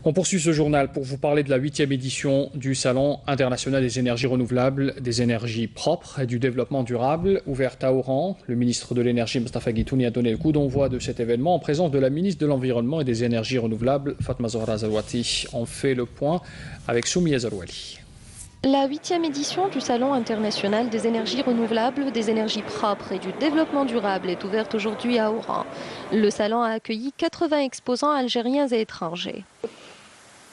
On poursuit ce journal pour vous parler de la 8e édition du Salon international des énergies renouvelables, des énergies propres et du développement durable, ouverte à Oran. Le ministre de l'Énergie, Mostafa Guitouni, a donné le coup d'envoi de cet événement en présence de la ministre de l'Environnement et des énergies renouvelables, Fatma Zohra Zarouati. On fait le point avec Soumia Zarouali. La 8e édition du Salon international des énergies renouvelables, des énergies propres et du développement durable est ouverte aujourd'hui à Oran. Le salon a accueilli 80 exposants algériens et étrangers.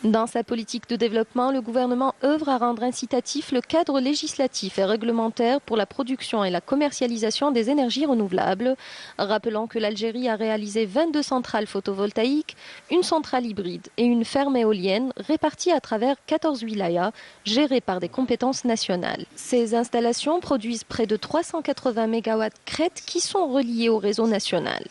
Dans sa politique de développement, le gouvernement œuvre à rendre incitatif le cadre législatif et réglementaire pour la production et la commercialisation des énergies renouvelables. Rappelons que l'Algérie a réalisé 22 centrales photovoltaïques, une centrale hybride et une ferme éolienne réparties à travers 14 wilayas gérées par des compétences nationales. Ces installations produisent près de 380 MW crête qui sont reliés au réseau national.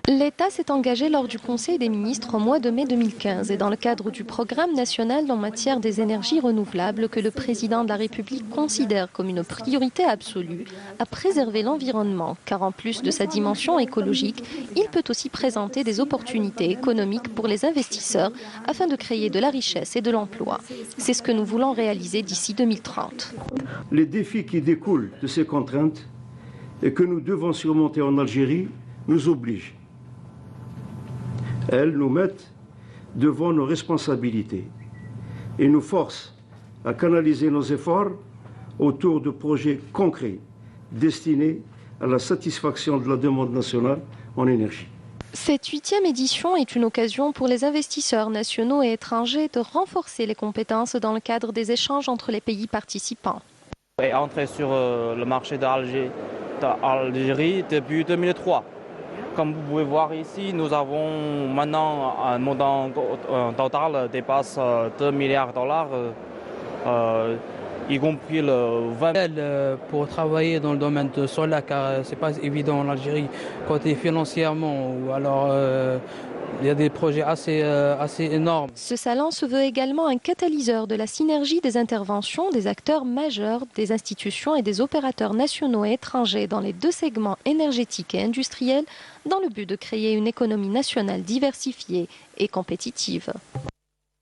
L'État s'est engagé lors du Conseil des ministres au mois de mai 2015 et dans le cadre du programme national en matière des énergies renouvelables que le président de la République considère comme une priorité absolue à préserver l'environnement, car en plus de sa dimension écologique, il peut aussi présenter des opportunités économiques pour les investisseurs afin de créer de la richesse et de l'emploi. C'est ce que nous voulons réaliser d'ici 2030. Les défis qui découlent de ces contraintes et que nous devons surmonter en Algérie nous obligent. Elles nous mettent devant nos responsabilités et nous forcent à canaliser nos efforts autour de projets concrets destinés à la satisfaction de la demande nationale en énergie. Cette 8e édition est une occasion pour les investisseurs nationaux et étrangers de renforcer les compétences dans le cadre des échanges entre les pays participants. Est entré sur le marché d'Algérie depuis 2003. Comme vous pouvez voir ici, nous avons maintenant un montant total dépasse 2 milliards de dollars, y compris le 20. Pour travailler dans le domaine de solaire, car c'est pas évident en Algérie, côté financièrement, ou alors il y a des projets assez énormes. Ce salon se veut également un catalyseur de la synergie des interventions des acteurs majeurs, des institutions et des opérateurs nationaux et étrangers dans les deux segments énergétiques et industriels, dans le but de créer une économie nationale diversifiée et compétitive.